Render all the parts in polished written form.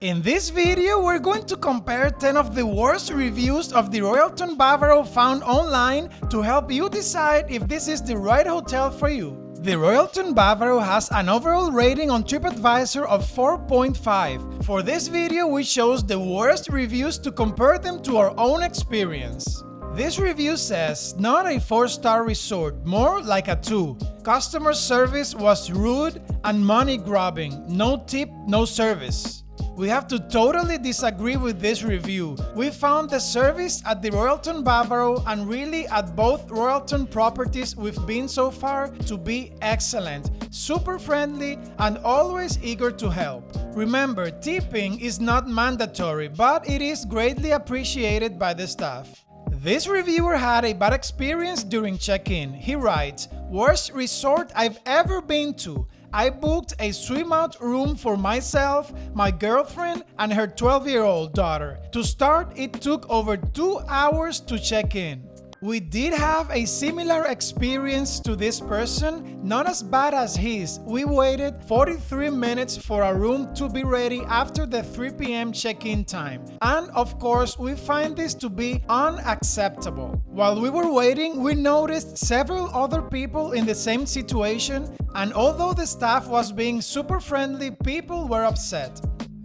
In this video, we're going to compare 10 of the worst reviews of the Royalton Bavaro found online to help you decide if this is the right hotel for you. The Royalton Bavaro has an overall rating on TripAdvisor of 4.5. For this video, we chose the worst reviews to compare them to our own experience. This review says, not a 4-star resort, more like a 2. Customer service was rude and money-grubbing. No tip, no service. We have to totally disagree with this review. We found the service at the Royalton Bavaro and really at both Royalton properties we've been so far to be excellent, super friendly, and always eager to help. Remember, tipping is not mandatory, but it is greatly appreciated by the staff. This reviewer had a bad experience during check-in. He writes, "Worst resort I've ever been to. I booked a swim-out room for myself, my girlfriend, and her 12-year-old daughter. To start, it took over 2 hours to check in." We did have a similar experience to this person, not as bad as his. We waited 43 minutes for a room to be ready after the 3 p.m. check-in time. And of course, we find this to be unacceptable. While we were waiting, we noticed several other people in the same situation, and although the staff was being super friendly, people were upset.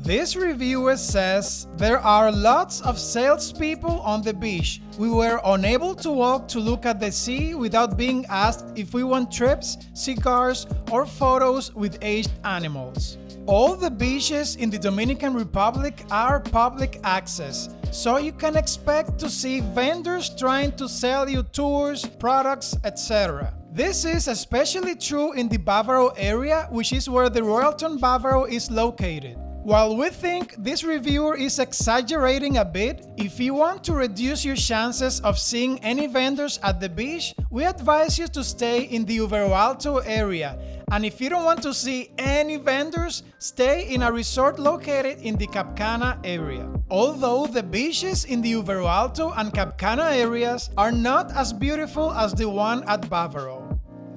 This reviewer says, there are lots of salespeople on the beach. We were unable to walk to look at the sea without being asked if we want trips, cigars, or photos with aged animals. All the beaches in the Dominican Republic are public access, so you can expect to see vendors trying to sell you tours, products, etc. This is especially true in the Bavaro area, which is where the Royalton Bavaro is located. While we think this reviewer is exaggerating a bit, if you want to reduce your chances of seeing any vendors at the beach, we advise you to stay in the Royalton area. And if you don't want to see any vendors, stay in a resort located in the Cap Cana area. Although the beaches in the Royalton and Cap Cana areas are not as beautiful as the one at Bavaro.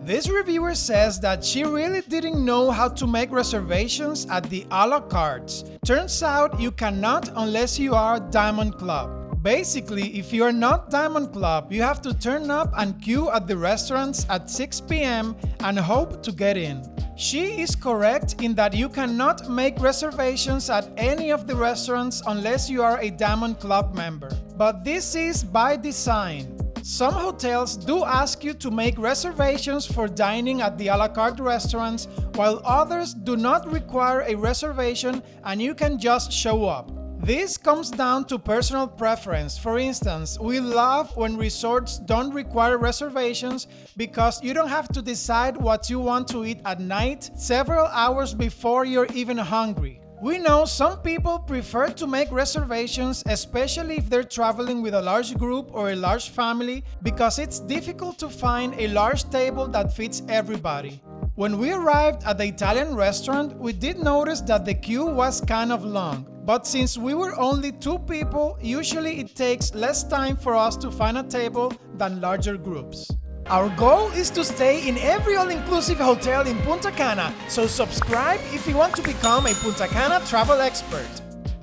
This reviewer says that she really didn't know how to make reservations at the a la cartes. Turns out you cannot unless you are Diamond Club. Basically, if you are not Diamond Club, you have to turn up and queue at the restaurants at 6 p.m. and hope to get in. She is correct in that you cannot make reservations at any of the restaurants unless you are a Diamond Club member. But this is by design. Some hotels do ask you to make reservations for dining at the a la carte restaurants, while others do not require a reservation and you can just show up. This comes down to personal preference. For instance, we love when resorts don't require reservations because you don't have to decide what you want to eat at night several hours before you're even hungry. We know some people prefer to make reservations, especially if they're traveling with a large group or a large family, because it's difficult to find a large table that fits everybody. When we arrived at the Italian restaurant, we did notice that the queue was kind of long. But since we were only 2 people, usually it takes less time for us to find a table than larger groups. Our goal is to stay in every all-inclusive hotel in Punta Cana, so subscribe if you want to become a Punta Cana travel expert.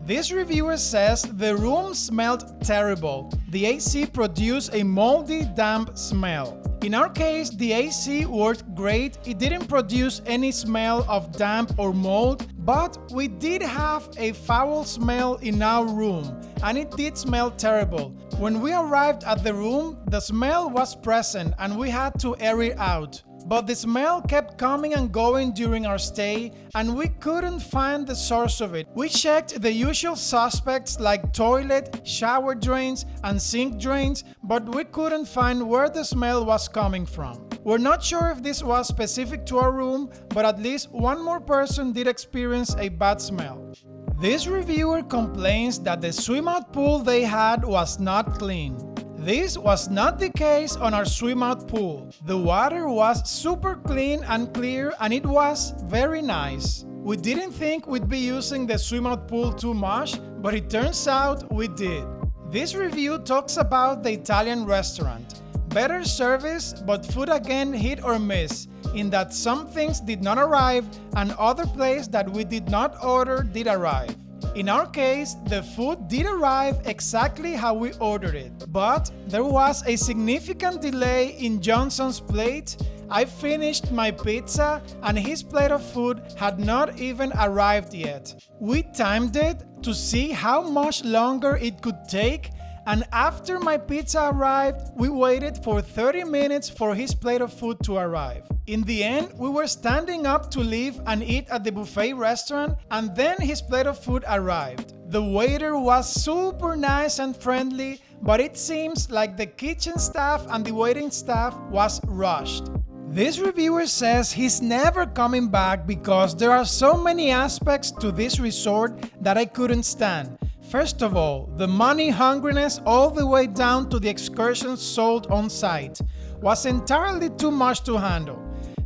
This reviewer says the room smelled terrible. The AC produced a moldy, damp smell. In our case, the AC worked great. It didn't produce any smell of damp or mold, but we did have a foul smell in our room, and it did smell terrible. When we arrived at the room, the smell was present and we had to air it out. But the smell kept coming and going during our stay, and we couldn't find the source of it. We checked the usual suspects like toilet, shower drains, and sink drains, but we couldn't find where the smell was coming from. We're not sure if this was specific to our room, but at least one more person did experience a bad smell. This reviewer complains that the swim-out pool they had was not clean. This was not the case on our swim-out pool. The water was super clean and clear, and it was very nice. We didn't think we'd be using the swim-out pool too much, but it turns out we did. This review talks about the Italian restaurant. Better service, but food again hit or miss, in that some things did not arrive and other places that we did not order did arrive. In our case, the food did arrive exactly how we ordered it, but there was a significant delay in Johnson's plate. I finished my pizza and his plate of food had not even arrived yet. We timed it to see how much longer it could take, and after my pizza arrived, we waited for 30 minutes for his plate of food to arrive. In the end, we were standing up to leave and eat at the buffet restaurant, and then his plate of food arrived. The waiter was super nice and friendly, but it seems like the kitchen staff and the waiting staff was rushed. This reviewer says he's never coming back because there are so many aspects to this resort that I couldn't stand. First of all, the money hungriness all the way down to the excursions sold on site was entirely too much to handle.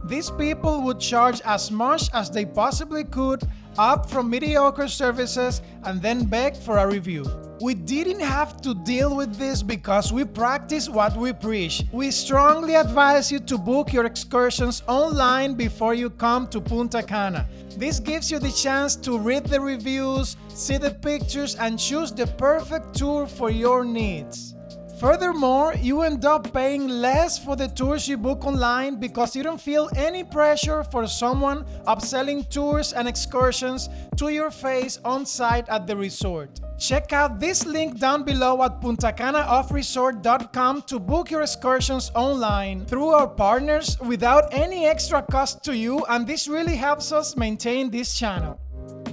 These people would charge as much as they possibly could, up from mediocre services, and then beg for a review. We didn't have to deal with this because we practice what we preach. We strongly advise you to book your excursions online before you come to Punta Cana. This gives you the chance to read the reviews, see the pictures, and choose the perfect tour for your needs. Furthermore, you end up paying less for the tours you book online because you don't feel any pressure for someone upselling tours and excursions to your face on site at the resort. Check out this link down below at puntacanaoffresort.com to book your excursions online through our partners without any extra cost to you, and this really helps us maintain this channel.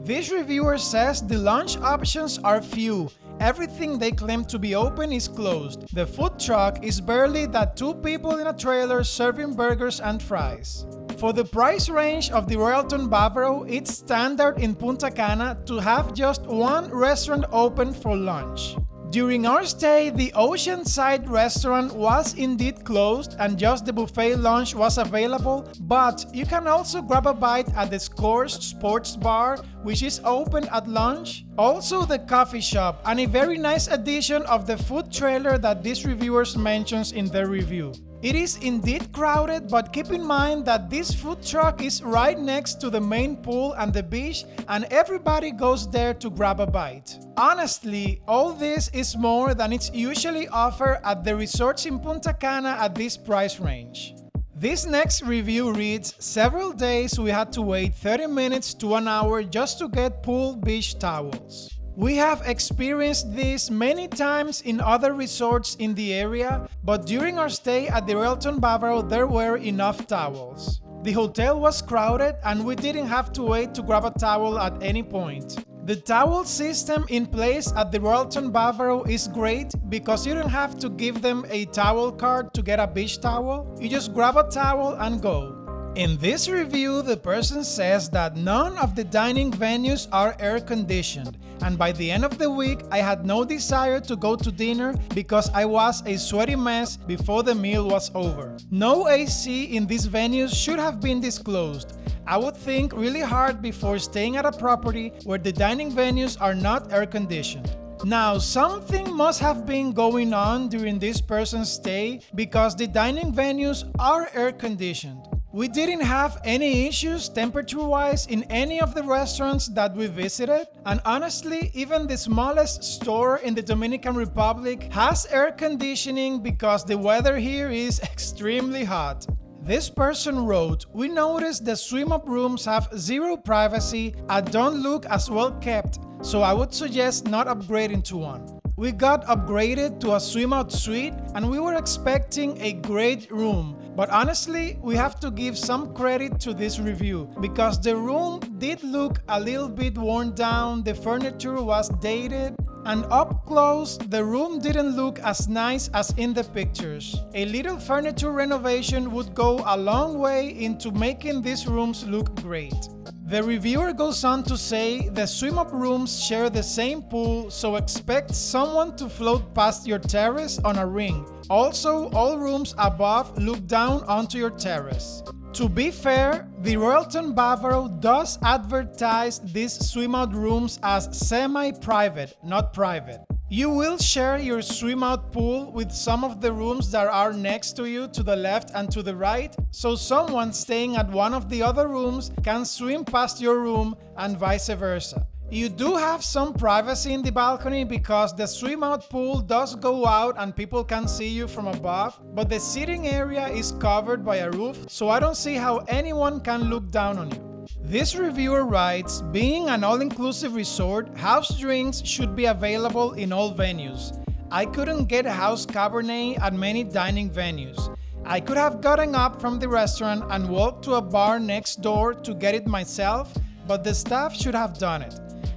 This reviewer says the lunch options are few. Everything they claim to be open is closed. The food truck is barely that two people in a trailer serving burgers and fries. For the price range of the Royalton Bavaro, it's standard in Punta Cana to have just one restaurant open for lunch. During our stay, the Oceanside restaurant was indeed closed and just the buffet lunch was available, but you can also grab a bite at the Scores Sports Bar, which is open at lunch. Also the coffee shop, and a very nice addition of the food trailer that these reviewers mentions in their review. It is indeed crowded, but keep in mind that this food truck is right next to the main pool and the beach, and everybody goes there to grab a bite. Honestly, all this is more than it's usually offered at the resorts in Punta Cana at this price range. This next review reads, several days we had to wait 30 minutes to an hour just to get pool beach towels. We have experienced this many times in other resorts in the area, but during our stay at the Royalton Bavaro there were enough towels. The hotel was crowded and we didn't have to wait to grab a towel at any point. The towel system in place at the Royalton Bavaro is great because you don't have to give them a towel card to get a beach towel. You just grab a towel and go. In this review, the person says that none of the dining venues are air-conditioned, and by the end of the week, I had no desire to go to dinner because I was a sweaty mess before the meal was over. No AC in these venues should have been disclosed. I would think really hard before staying at a property where the dining venues are not air-conditioned. Now, something must have been going on during this person's stay because the dining venues are air-conditioned. We didn't have any issues temperature-wise in any of the restaurants that we visited, and honestly, even the smallest store in the Dominican Republic has air conditioning because the weather here is extremely hot. This person wrote, we noticed the swim-up rooms have zero privacy and don't look as well kept, so I would suggest not upgrading to one. We got upgraded to a swim-out suite and we were expecting a great room, but honestly, we have to give some credit to this review because the room did look a little bit worn down, the furniture was dated, and up close, the room didn't look as nice as in the pictures. A little furniture renovation would go a long way into making these rooms look great. The reviewer goes on to say the swim-up rooms share the same pool, so expect someone to float past your terrace on a ring. Also, all rooms above look down onto your terrace. To be fair, the Royalton Bavaro does advertise these swim-out rooms as semi-private, not private. You will share your swim-out pool with some of the rooms that are next to you to the left and to the right, so someone staying at one of the other rooms can swim past your room and vice versa. You do have some privacy in the balcony because the swim-out pool does go out and people can see you from above, but the seating area is covered by a roof, so I don't see how anyone can look down on you. This reviewer writes, being an all-inclusive resort, house drinks should be available in all venues. I couldn't get house Cabernet at many dining venues. I could have gotten up from the restaurant and walked to a bar next door to get it myself, but the staff should have done it.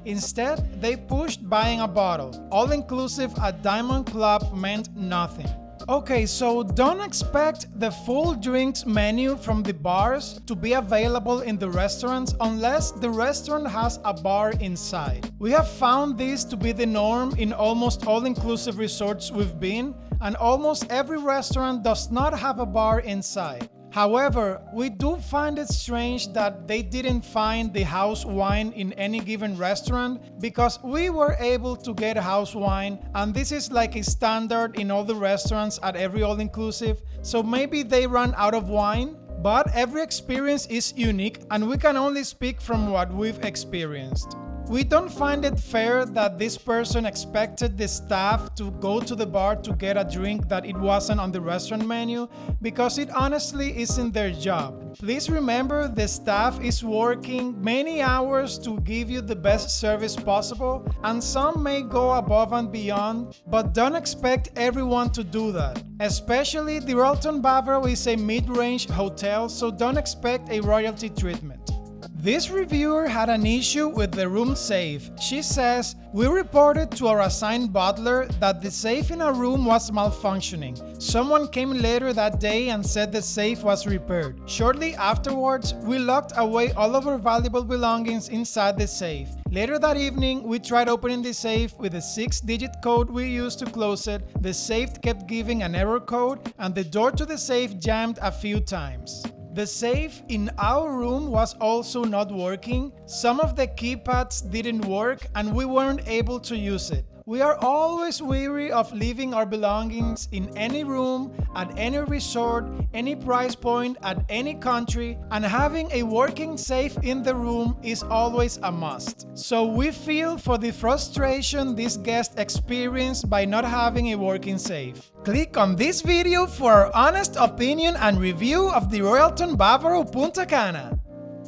Instead, they pushed buying a bottle. All-inclusive at Diamond Club meant nothing. Okay, so don't expect the full drinks menu from the bars to be available in the restaurants unless the restaurant has a bar inside. We have found this to be the norm in almost all-inclusive resorts we've been, and almost every restaurant does not have a bar inside. However, we do find it strange that they didn't find the house wine in any given restaurant, because we were able to get house wine, and this is like a standard in all the restaurants at every all-inclusive, so maybe they ran out of wine. But every experience is unique and we can only speak from what we've experienced. We don't find it fair that this person expected the staff to go to the bar to get a drink that it wasn't on the restaurant menu, because it honestly isn't their job. Please remember, the staff is working many hours to give you the best service possible, and some may go above and beyond, but don't expect everyone to do that. Especially the Royalton Bavaro is a mid-range hotel, so don't expect a royalty treatment. This reviewer had an issue with the room safe. She says, we reported to our assigned butler that the safe in our room was malfunctioning. Someone came later that day and said the safe was repaired. Shortly afterwards, we locked away all of our valuable belongings inside the safe. Later that evening, we tried opening the safe with a 6-digit code we used to close it. The safe kept giving an error code, and the door to the safe jammed a few times. The safe in our room was also not working. Some of the keypads didn't work and we weren't able to use it. We are always wary of leaving our belongings in any room, at any resort, any price point, at any country, and having a working safe in the room is always a must. So we feel for the frustration this guest experienced by not having a working safe. Click on this video for our honest opinion and review of the Royalton Bavaro Punta Cana.